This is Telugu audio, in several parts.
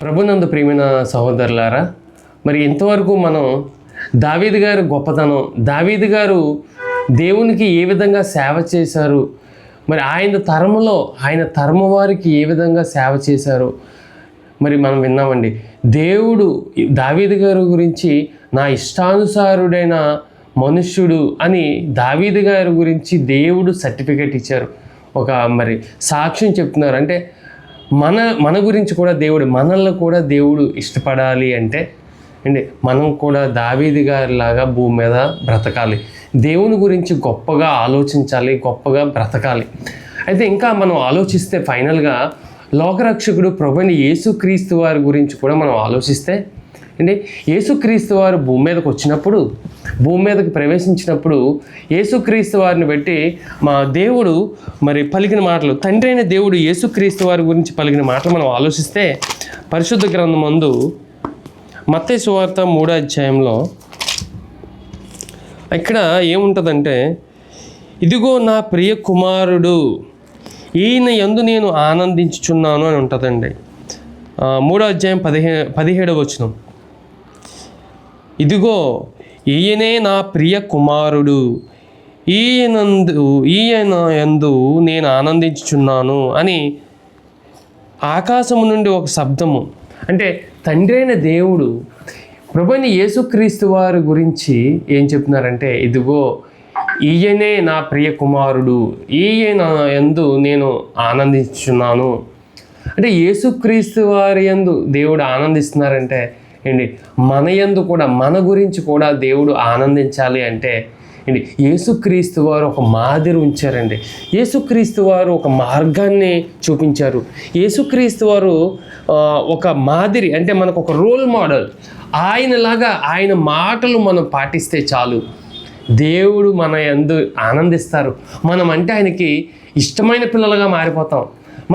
ప్రభునందు ప్రియమైన సహోదరులారా, మరి ఇంతవరకు మనం దావీదు గారు గొప్పతనం, దావీదు గారు దేవునికి ఏ విధంగా సేవ చేశారు, మరి ఆయన తరము వారికి ఏ విధంగా సేవ చేశారు మరి మనం విన్నామండి. దేవుడు దావీదు గారి గురించి నా ఇష్టానుసారుడైన మనుష్యుడు అని దావీదు గారి గురించి దేవుడు సర్టిఫికెట్ ఇచ్చారు. ఒక మరి సాక్ష్యం చెప్తున్నారు. అంటే మన గురించి కూడా దేవుడు, మనల్ని కూడా దేవుడు ఇష్టపడాలి అంటే మనం కూడా దావీదు గారిలాగా భూమి మీద బ్రతకాలి, దేవుని గురించి గొప్పగా ఆలోచించాలి, గొప్పగా బ్రతకాలి. అయితే ఇంకా మనం ఆలోచిస్తే ఫైనల్గా లోకరక్షకుడు ప్రభువైన యేసుక్రీస్తు వారి గురించి కూడా మనం ఆలోచిస్తే యేసుక్రీస్తు వారు భూమి మీదకి వచ్చినప్పుడు, భూమి మీదకి ప్రవేశించినప్పుడు యేసుక్రీస్తు వారిని బట్టి మా దేవుడు మరి పలికిన మాటలు, తండ్రి అయిన దేవుడు యేసుక్రీస్తు వారి గురించి పలికిన మాటలు మనం ఆలోచిస్తే పరిశుద్ధ గ్రంథమందు మత్తయి సువార్త 3వ అధ్యాయంలో ఇక్కడ ఏముంటుందంటే, ఇదిగో నా ప్రియ కుమారుడు, ఈయన యందు నేను ఆనందించుచున్నాను అని ఉంటుందండి. 3వ అధ్యాయం 17వ వచనం, ఇదిగో ఈయనే నా ప్రియ కుమారుడు, ఈయన యందు నేను ఆనందించుచున్నాను అని ఆకాశము నుండి ఒక శబ్దము. అంటే తండ్రి అయిన దేవుడు ప్రభువైన యేసుక్రీస్తు వారి గురించి ఏం చెప్తున్నారంటే, ఇదిగో ఈయనే నా ప్రియ కుమారుడు, ఈయన యందు నేను ఆనందించుచున్నాను. అంటే యేసుక్రీస్తు వారి యందు దేవుడు ఆనందిస్తున్నారంటే మన యందు కూడా, మన గురించి కూడా దేవుడు ఆనందించాలి అంటే యేసుక్రీస్తు వారు ఒక మాదిరి ఉంచారండి. యేసుక్రీస్తు వారు ఒక మార్గాన్ని చూపించారు. యేసుక్రీస్తు వారు ఒక మాదిరి, అంటే మనకు ఒక రోల్ మోడల్. ఆయనలాగా ఆయన మాటలు మనం పాటిస్తే చాలు, దేవుడు మన యందు ఆనందిస్తారు. మనం అంటే ఆయనకి ఇష్టమైన పిల్లలుగా మారిపోతాం,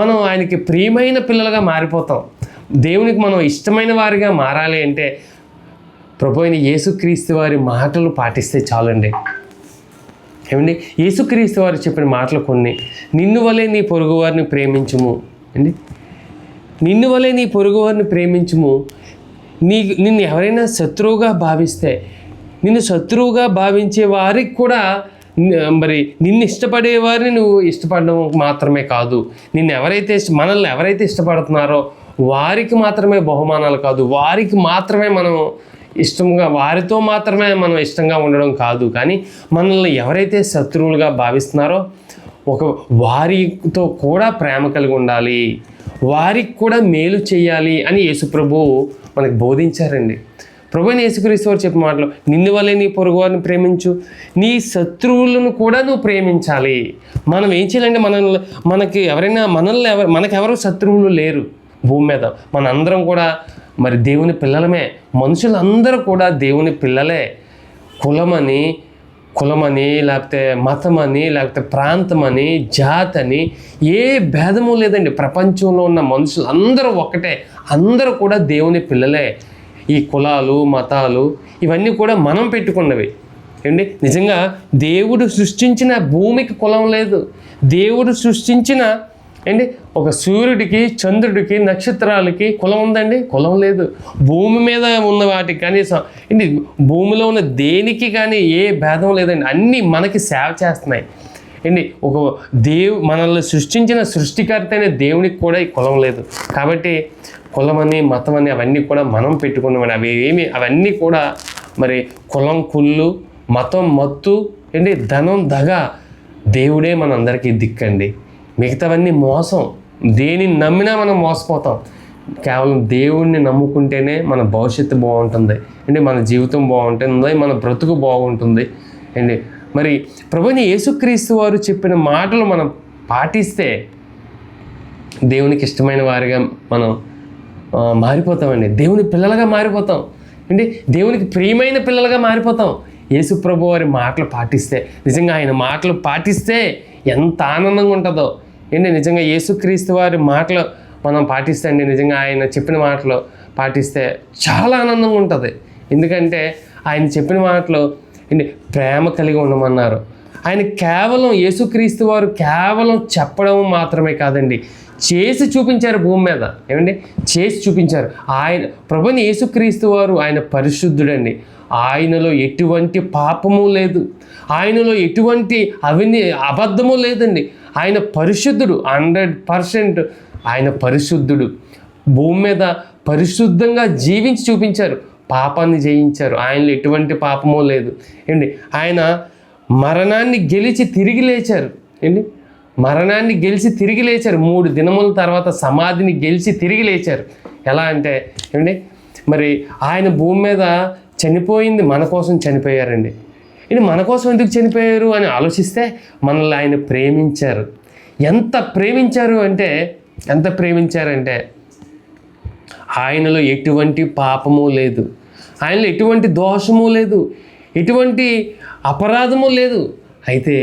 మనం ఆయనకి ప్రియమైన పిల్లలుగా మారిపోతాం. దేవునికి మనం ఇష్టమైన వారిగా మారాలి అంటే ప్రభువైన యేసుక్రీస్తు వారి మాటలు పాటిస్తే చాలండి. యేసుక్రీస్తు వారు చెప్పిన మాటలు కొన్ని, నిన్ను వలె నీ పొరుగువారిని ప్రేమించుము, నిన్ను వలె నీ పొరుగువారిని ప్రేమించుము. నిన్ను ఎవరైనా శత్రువుగా భావిస్తే, నిన్ను శత్రువుగా భావించే వారికి కూడా మరి నిన్ను ఇష్టపడే వారిని నువ్వు ఇష్టపడడం మాత్రమే కాదు, మనల్ని ఎవరైతే ఇష్టపడుతున్నారో వారికి మాత్రమే బహుమానాలు కాదు, వారికి మాత్రమే మనం వారితో మాత్రమే మనం ఇష్టంగా ఉండడం కాదు, కానీ మనల్ని ఎవరైతే శత్రువులుగా భావిస్తున్నారో వారితో కూడా ప్రేమ కలిగి ఉండాలి, వారికి కూడా మేలు చేయాలి అని యేసుప్రభు మనకు బోధించారండి. ప్రభువైన యేసుక్రీస్తు వారు చెప్పిన మాటలు, నిన్ను వలె నీ పొరుగువారిని ప్రేమించు, నీ శత్రువులను కూడా నువ్వు ప్రేమించాలి. మనం ఏం చేయాలంటే మనకెవరు శత్రువులు లేరు భూమి మీద. మనందరం కూడా మరి దేవుని పిల్లలమే, మనుషులందరూ కూడా దేవుని పిల్లలే. కులమని లేకపోతే మతమని లేకపోతే ప్రాంతమని జాతని ఏ భేదము లేదండి. ప్రపంచంలో ఉన్న మనుషులు అందరూ ఒక్కటే, అందరూ కూడా దేవుని పిల్లలే. ఈ కులాలు మతాలు ఇవన్నీ కూడా మనం పెట్టుకున్నవి నిజంగా దేవుడు సృష్టించిన భూమికి కులం లేదు. దేవుడు సృష్టించిన ఒక సూర్యుడికి, చంద్రుడికి, నక్షత్రాలకి కులం ఉందండి? కులం లేదు. భూమి మీద ఉన్న వాటికి కనీసం భూమిలో ఉన్న దేనికి కానీ ఏ భేదం లేదండి. అన్నీ మనకి సేవ చేస్తున్నాయి మనల్ని సృష్టించిన సృష్టికర్త అయిన దేవునికి కూడా ఈ కులం లేదు. కాబట్టి కులమని మతమని అవన్నీ కూడా మనం పెట్టుకున్నామని అవన్నీ కూడా మరి కులం కుళ్ళు, మతం మత్తు ధనం దగ. దేవుడే మనందరికీ దిక్కండి. మిగతావన్నీ మోసం. దేనిని నమ్మినా మనం మోసపోతాం. కేవలం దేవుణ్ణి నమ్ముకుంటేనే మన భవిష్యత్తు బాగుంటుంది మన జీవితం బాగుంటుంది, మన బ్రతుకు బాగుంటుంది మరి ప్రభువైన యేసుక్రీస్తు వారు చెప్పిన మాటలు మనం పాటిస్తే దేవునికి ఇష్టమైన వారిగా మనం మారిపోతామండి. దేవుని పిల్లలుగా మారిపోతాం దేవునికి ప్రియమైన పిల్లలుగా మారిపోతాం. యేసుప్రభు వారి మాటలు పాటిస్తే, నిజంగా ఆయన మాటలు పాటిస్తే ఎంత ఆనందంగా ఉంటుందో నిజంగా యేసుక్రీస్తు వారి మాటలు మనం పాటిస్తే నిజంగా ఆయన చెప్పిన మాటలు పాటిస్తే చాలా ఆనందంగా ఉంటుంది. ఎందుకంటే ఆయన చెప్పిన మాటలు ప్రేమ కలిగి ఉండమన్నారు. ఆయన కేవలం యేసుక్రీస్తు వారు కేవలం చెప్పడం మాత్రమే కాదండి, చేసి చూపించారు భూమి మీద. ఏమండి, చేసి చూపించారు. ఆయన ప్రభుని యేసుక్రీస్తు వారు ఆయన పరిశుద్ధుడండి. ఆయనలో ఎటువంటి పాపము లేదు, ఆయనలో ఎటువంటి అబద్ధము లేదండి. ఆయన పరిశుద్ధుడు, 100% ఆయన పరిశుద్ధుడు. భూమి మీద పరిశుద్ధంగా జీవించి చూపించారు, పాపాన్ని జయించారు. ఆయనలో ఎటువంటి పాపము లేదు. ఏంటి, ఆయన మరణాన్ని గెలిచి తిరిగి లేచారు. ఏంటి, మరణాన్ని గెలిచి తిరిగి లేచారు. 3 దినముల తర్వాత సమాధిని గెలిచి తిరిగి లేచారు. ఎలా అంటే ఏంటి, మరి ఆయన భూమి మీద చనిపోయింది మన కోసం చనిపోయారండి. ఇది మన కోసం ఎందుకు చనిపోయారు అని ఆలోచిస్తే మనల్ని ఆయన ప్రేమించారు. ఎంత ప్రేమించారంటే ఆయనలో ఎటువంటి పాపము లేదు, ఆయనలో ఎటువంటి దోషము లేదు, ఎటువంటి అపరాధము లేదు. అయితే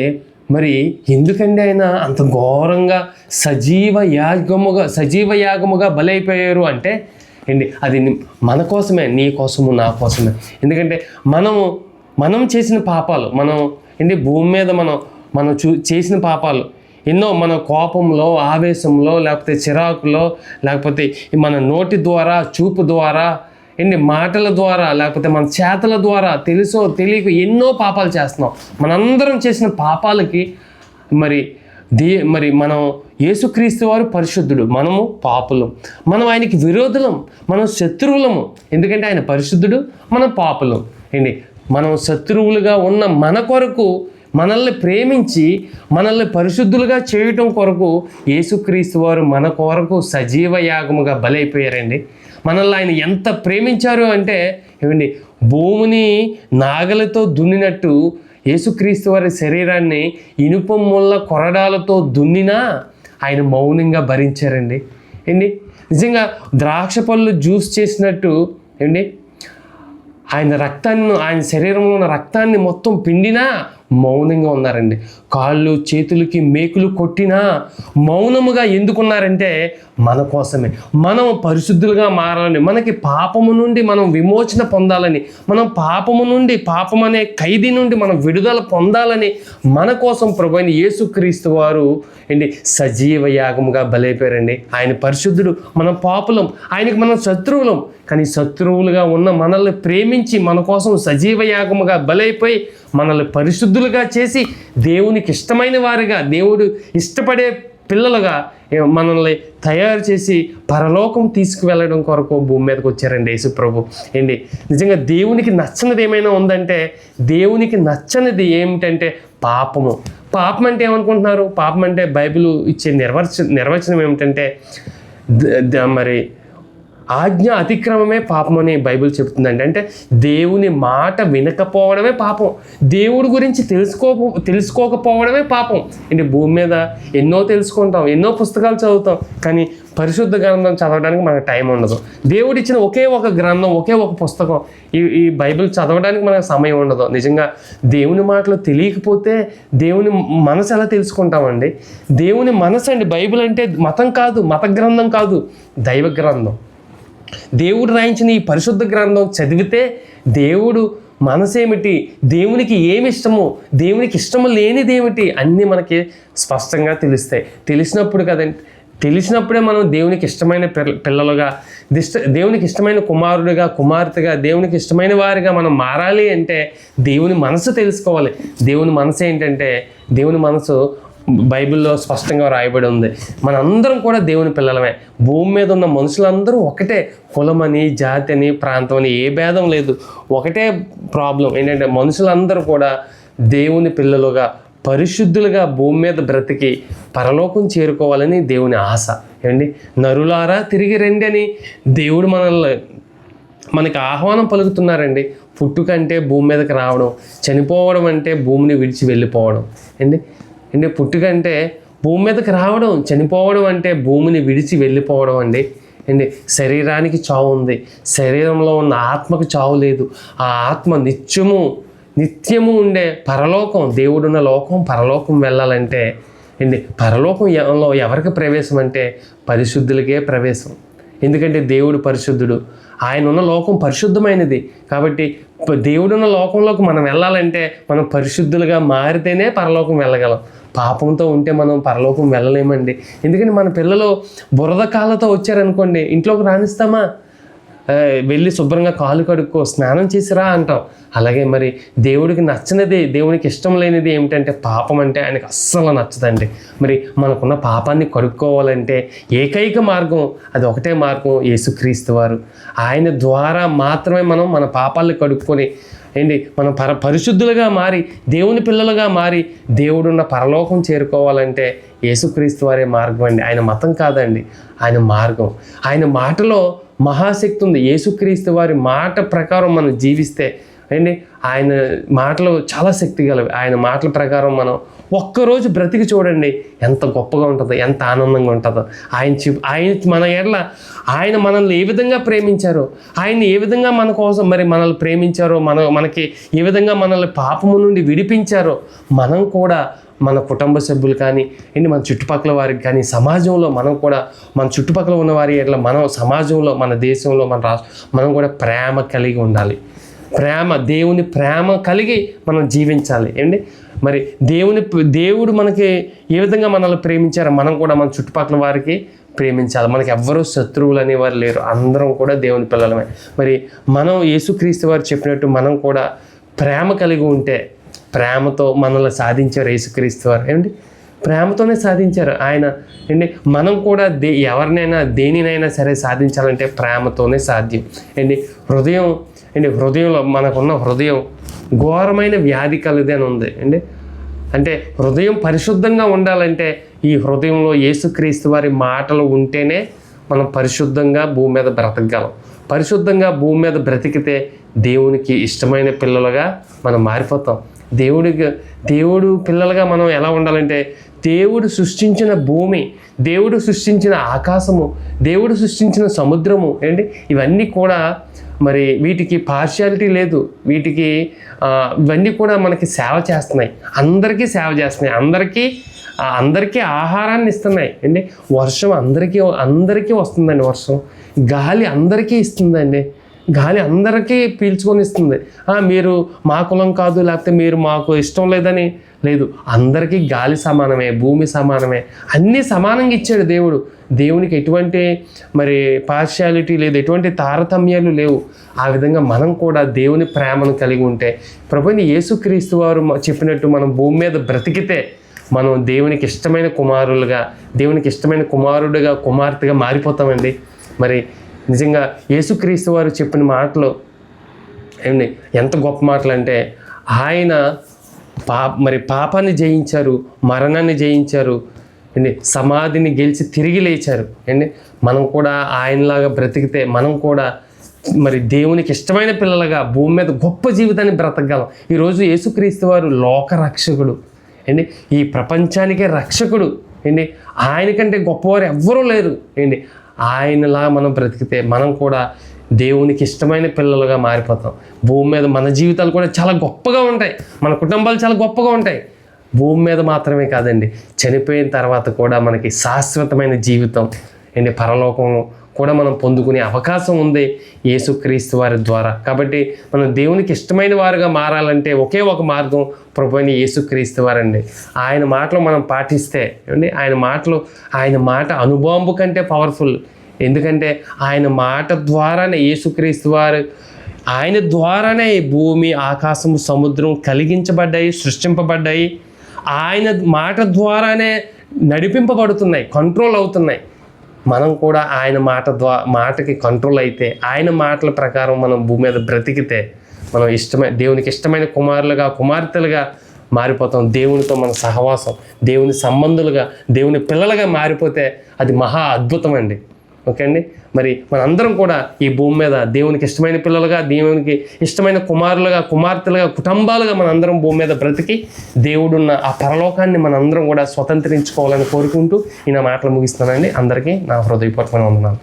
మరి ఎందుకండి ఆయన అంత ఘోరంగా సజీవ యాగముగా బలైపోయారు అంటే ఏంటి, అది మన కోసమే, నీ కోసము, నా కోసమే. ఎందుకంటే మనం చేసిన పాపాలు, భూమి మీద మనం చేసిన పాపాలు ఎన్నో, మన కోపంలో, ఆవేశంలో, లేకపోతే చిరాకులో, లేకపోతే మన నోటి ద్వారా, చూపు ద్వారా, మాటల ద్వారా, లేకపోతే మన చేతల ద్వారా, తెలుసో తెలియక ఎన్నో పాపాలు చేస్తున్నాం. మనందరం చేసిన పాపాలకి మరి మనం యేసుక్రీస్తు వారు పరిశుద్ధుడు, మనము పాపులం. మనం ఆయనకి విరోధులం, మనం శత్రువులము. ఎందుకంటే ఆయన పరిశుద్ధుడు, మనం పాపులం. మనం శత్రువులుగా ఉన్న మన కొరకు, మనల్ని ప్రేమించి మనల్ని పరిశుద్ధులుగా చేయటం కొరకు యేసుక్రీస్తు వారు మన కొరకు సజీవ యాగముగా బలైపోయారండి. మనల్ని ఆయన ఎంత ప్రేమించారు అంటే భూమిని నాగలతో దున్నినట్టు యేసుక్రీస్తు వారి శరీరాన్ని ఇనుప ముళ్ళ కొరడాలతో దున్నినా ఆయన మౌనంగా భరించారండి. నిజంగా ద్రాక్ష పళ్ళు జ్యూస్ చేసినట్టు ఆయన శరీరంలో ఉన్న రక్తాన్ని మొత్తం పిండినా మౌనంగా ఉన్నారండి. కాళ్ళు చేతులకి మేకులు కొట్టినా మౌనముగా ఎందుకున్నారంటే మన కోసమే, మనం పరిశుద్ధులుగా మారాలని, మనకి పాపము నుండి మనం విమోచన పొందాలని, పాపం అనే ఖైదీ నుండి మనం విడుదల పొందాలని మన కోసం ప్రభువైన యేసుక్రీస్తు వారు సజీవ యాగముగా బలైపోయారండి. ఆయన పరిశుద్ధుడు, మనం పాపులం, ఆయనకి మనం శత్రువులం. కానీ శత్రువులుగా ఉన్న మనల్ని ప్రేమించి మన కోసం సజీవ యాగముగా బలైపోయి మనల్ని పరిశుద్ధులుగా చేసి దేవునికి ఇష్టమైన వారిగా, దేవుడు ఇష్టపడే పిల్లలుగా మనల్ని తయారు చేసి పరలోకం తీసుకువెళ్ళడం కొరకు భూమి మీదకి వచ్చారండి యేసు ప్రభు. నిజంగా దేవునికి నచ్చనిది ఏమైనా ఉందంటే, దేవునికి నచ్చనిది ఏమిటంటే పాపము. పాపం అంటే ఏమనుకుంటున్నారు? పాపం అంటే బైబిల్ ఇచ్చే నిర్వచనం ఏమిటంటే మరి ఆజ్ఞ అతిక్రమమే పాపం అని బైబిల్ చెప్తుందండి. అంటే దేవుని మాట వినకపోవడమే పాపం, దేవుడి గురించి తెలుసుకోకపోవడమే పాపం. భూమి మీద ఎన్నో తెలుసుకుంటాం, ఎన్నో పుస్తకాలు చదువుతాం, కానీ పరిశుద్ధ గ్రంథం చదవడానికి మనకు టైం ఉండదు. దేవుడిచ్చిన ఒకే ఒక గ్రంథం, ఒకే ఒక పుస్తకం, ఈ బైబిల్ చదవడానికి మనకు సమయం ఉండదు. నిజంగా దేవుని మాటలు తెలియకపోతే దేవుని మనసు ఎలా తెలుసుకుంటామండి? దేవుని మనసు అండి బైబిల్ అంటే. మతం కాదు, మత గ్రంథం కాదు, దైవ గ్రంథం. దేవుడు రాయించిన ఈ పరిశుద్ధ గ్రంథం చదివితే దేవుడు మనసేమిటి, దేవునికి ఏమి ఇష్టమో, దేవునికి ఇష్టము లేనిదేమిటి అన్నీ మనకి స్పష్టంగా తెలుస్తాయి. తెలిసినప్పుడే మనం దేవునికి ఇష్టమైన పిల్లలుగా, దేవునికి ఇష్టమైన కుమారుడిగా, కుమార్తెగా, దేవునికి ఇష్టమైన వారిగా మనం మారాలి అంటే దేవుని మనసు తెలుసుకోవాలి. దేవుని మనసు ఏంటంటే, దేవుని మనసు బైబిల్లో స్పష్టంగా రాయబడి ఉంది. మనందరం కూడా దేవుని పిల్లలమే. భూమి మీద ఉన్న మనుషులందరూ ఒకటే, కులమని, జాతి అని, ప్రాంతం అని ఏ భేదం లేదు. ఒకటే ప్రాబ్లం ఏంటంటే మనుషులందరూ కూడా దేవుని పిల్లలుగా, పరిశుద్ధులుగా భూమి మీద బ్రతికి పరలోకం చేరుకోవాలని దేవుని ఆశ. నరులారా తిరిగి రండి అని దేవుడు మనకి ఆహ్వానం పలుకుతున్నారండి. పుట్టుకంటే భూమి మీదకి రావడం, చనిపోవడం అంటే భూమిని విడిచి వెళ్ళిపోవడం. పుట్టుకంటే భూమి మీదకి రావడం, చనిపోవడం అంటే భూమిని విడిచి వెళ్ళిపోవడం అండి. శరీరానికి చావు ఉంది, శరీరంలో ఉన్న ఆత్మకు చావు లేదు. ఆ ఆత్మ నిత్యము ఉండే పరలోకం, దేవుడున్న లోకం, పరలోకం వెళ్ళాలంటే పరలోకంలో ఎవరికి ప్రవేశం అంటే పరిశుద్ధులకే ప్రవేశం. ఎందుకంటే దేవుడు పరిశుద్ధుడు, ఆయన ఉన్న లోకం పరిశుద్ధమైనది. కాబట్టి దేవుడున్న లోకంలోకి మనం వెళ్ళాలంటే మనం పరిశుద్ధులుగా మారితేనే పరలోకం వెళ్ళగలం. పాపంతో ఉంటే మనం పరలోకం వెళ్ళలేమండి. ఎందుకంటే మన పిల్లలు బురద కాళ్ళతో వచ్చారనుకోండి, ఇంట్లోకి రాణిస్తామా? వెళ్ళి శుభ్రంగా కాలు కడుక్కో, స్నానం చేసిరా అంటాం. అలాగే మరి దేవుడికి నచ్చినది, దేవునికి ఇష్టం లేనిది ఏమిటంటే పాపం అంటే ఆయనకు అస్సలు నచ్చదండి. మరి మనకున్న పాపాన్ని కడుక్కోవాలంటే ఏకైక మార్గం, అది ఒకటే మార్గం, యేసుక్రీస్తు వారు. ఆయన ద్వారా మాత్రమే మనం మన పాపాలను కడుక్కొని మనం పరిశుద్ధులుగా మారి దేవుని పిల్లలుగా మారి దేవుడున్న పరలోకం చేరుకోవాలంటే యేసుక్రీస్తు వారే మార్గం అండి. ఆయన మతం కాదండి, ఆయన మార్గం. ఆయన మాటలో మహాశక్తి ఉంది. యేసుక్రీస్తు వారి మాట ప్రకారం మనం జీవిస్తే ఆయన మాటలు చాలా శక్తి గలవి. ఆయన మాటల ప్రకారం మనం ఒక్కరోజు బ్రతికి చూడండి, ఎంత గొప్పగా ఉంటుందో, ఎంత ఆనందంగా ఉంటుందో. ఆయన మన ఎడల ఆయన మనల్ని ఏ విధంగా ప్రేమించారో, ఆయన ఏ విధంగా మన కోసం మరి మనల్ని ప్రేమించారో, మనకి ఏ విధంగా మనల్ని పాపము నుండి విడిపించారో, మనం కూడా మన కుటుంబ సభ్యులు కానీ మన చుట్టుపక్కల వారికి కానీ సమాజంలో మనం కూడా మన చుట్టుపక్కల ఉన్న వారి ఎట్లా మనం సమాజంలో మన దేశంలో మన మనం కూడా ప్రేమ కలిగి ఉండాలి. దేవుని ప్రేమ కలిగి మనం జీవించాలి. మరి దేవుడు మనకి ఏ విధంగా మనల్ని ప్రేమించారో మనం కూడా మన చుట్టుపక్కల వారికి ప్రేమించాలి. మనకి ఎవ్వరూ శత్రువులు అనేవారు లేరు, అందరం కూడా దేవుని పిల్లలమే. మరి మనం యేసుక్రీస్తు వారు చెప్పినట్టు మనం కూడా ప్రేమ కలిగి ఉంటే, ప్రేమతో మనల్ని సాధించారు యేసుక్రీస్తు వారు. ప్రేమతోనే సాధించారు ఆయన. మనం కూడా ఎవరినైనా దేనినైనా సరే సాధించాలంటే ప్రేమతోనే సాధ్యం. హృదయంలో మనకున్న హృదయం ఘోరమైన వ్యాధి కలది అని ఉంది. అంటే హృదయం పరిశుద్ధంగా ఉండాలంటే ఈ హృదయంలో యేసుక్రీస్తు వారి మాటలు ఉంటేనే మనం పరిశుద్ధంగా భూమి మీద బ్రతకగలం. పరిశుద్ధంగా భూమి మీద బ్రతికితే దేవునికి ఇష్టమైన పిల్లలుగా మనం మారిపోతాం. దేవుడు పిల్లలుగా మనం ఎలా ఉండాలంటే దేవుడు సృష్టించిన భూమి, దేవుడు సృష్టించిన ఆకాశము, దేవుడు సృష్టించిన సముద్రము ఇవన్నీ కూడా మరి వీటికి పార్షియాలిటీ లేదు. ఇవన్నీ కూడా మనకి సేవ చేస్తున్నాయి, అందరికీ సేవ చేస్తున్నాయి, అందరికీ ఆహారాన్ని ఇస్తున్నాయి. వర్షం అందరికీ వస్తుందండి. వర్షం గాలి అందరికీ ఇస్తుందండి. గాలి అందరికీ పీల్చుకొని ఇస్తుంది. మీరు మా కులం కాదు, లేకపోతే మీరు మాకు ఇష్టం లేదని లేదు. అందరికీ గాలి సమానమే, భూమి సమానమే, అన్నీ సమానంగా ఇచ్చాడు దేవుడు. దేవునికి ఎటువంటి మరి పార్షియాలిటీ లేదు, ఎటువంటి తారతమ్యాలు లేవు. ఆ విధంగా మనం కూడా దేవుని ప్రేమను కలిగి ఉంటే, ప్రభువైన యేసుక్రీస్తు వారు చెప్పినట్టు మనం భూమి మీద బ్రతికితే మనం దేవునికి ఇష్టమైన కుమారులుగా, దేవునికి ఇష్టమైన కుమారుడిగా, కుమార్తెగా మారిపోతామండి. మరి నిజంగా యేసుక్రీస్తు వారు చెప్పిన మాటలు ఎంత గొప్ప మాటలు అంటే, ఆయన మరి పాపాన్ని జయించారు, మరణాన్ని జయించారు, సమాధిని గెలిచి తిరిగి లేచారు. మనం కూడా ఆయనలాగా బ్రతికితే మనం కూడా మరి దేవునికి ఇష్టమైన పిల్లలుగా భూమి మీద గొప్ప జీవితాన్ని బ్రతకగలం. ఈరోజు యేసుక్రీస్తు వారు లోక రక్షకుడు, ఈ ప్రపంచానికే రక్షకుడు. ఆయనకంటే గొప్పవారు ఎవ్వరూ లేరు. ఆయనలా మనం బ్రతికితే మనం కూడా దేవునికి ఇష్టమైన పిల్లలుగా మారిపోతాం. భూమి మీద మన జీవితాలు కూడా చాలా గొప్పగా ఉంటాయి, మన కుటుంబాలు చాలా గొప్పగా ఉంటాయి. భూమి మీద మాత్రమే కాదండి, చనిపోయిన తర్వాత కూడా మనకి శాశ్వతమైన జీవితం పరలోకం కూడా మనం పొందుకునే అవకాశం ఉంది యేసుక్రీస్తు వారి ద్వారా. కాబట్టి మనం దేవునికి ఇష్టమైన వారుగా మారాలంటే ఒకే ఒక మార్గం ప్రభువైన యేసుక్రీస్తు వారండి. ఆయన మాటలు మనం పాటిస్తే ఆయన మాట అనుభవం కంటే పవర్ఫుల్. ఎందుకంటే ఆయన మాట ద్వారానే యేసుక్రీస్తు వారు, ఆయన ద్వారానే భూమి, ఆకాశము, సముద్రం కలిగించబడ్డాయి, సృష్టింపబడ్డాయి. ఆయన మాట ద్వారానే నడిపింపబడుతున్నాయి, కంట్రోల్ అవుతున్నాయి. మనం కూడా ఆయన మాటకి కంట్రోల్ అయితే, ఆయన మాటల ప్రకారం మనం భూమి మీద బ్రతికితే మనం దేవునికి ఇష్టమైన కుమారులుగా, కుమార్తెలుగా మారిపోతాం. దేవునితో మన సహవాసం, దేవుని సంబంధులుగా, దేవుని పిల్లలుగా మారిపోతే అది మహా అద్భుతం అండి. ఓకే అండి. మరి మనందరం కూడా ఈ భూమి మీద దేవునికి ఇష్టమైన పిల్లలుగా, దేవునికి ఇష్టమైన కుమారులుగా, కుమార్తెలుగా, కుటుంబాలుగా మనందరం భూమి మీద బ్రతికి దేవుడున్న ఆ పరలోకాన్ని మనందరం కూడా స్వతంత్రించుకోవాలని కోరుకుంటూ ఈ నా మాటలు ముగిస్తున్నానండి. అందరికీ నా హృదయపూర్వకమైన వందనాలు.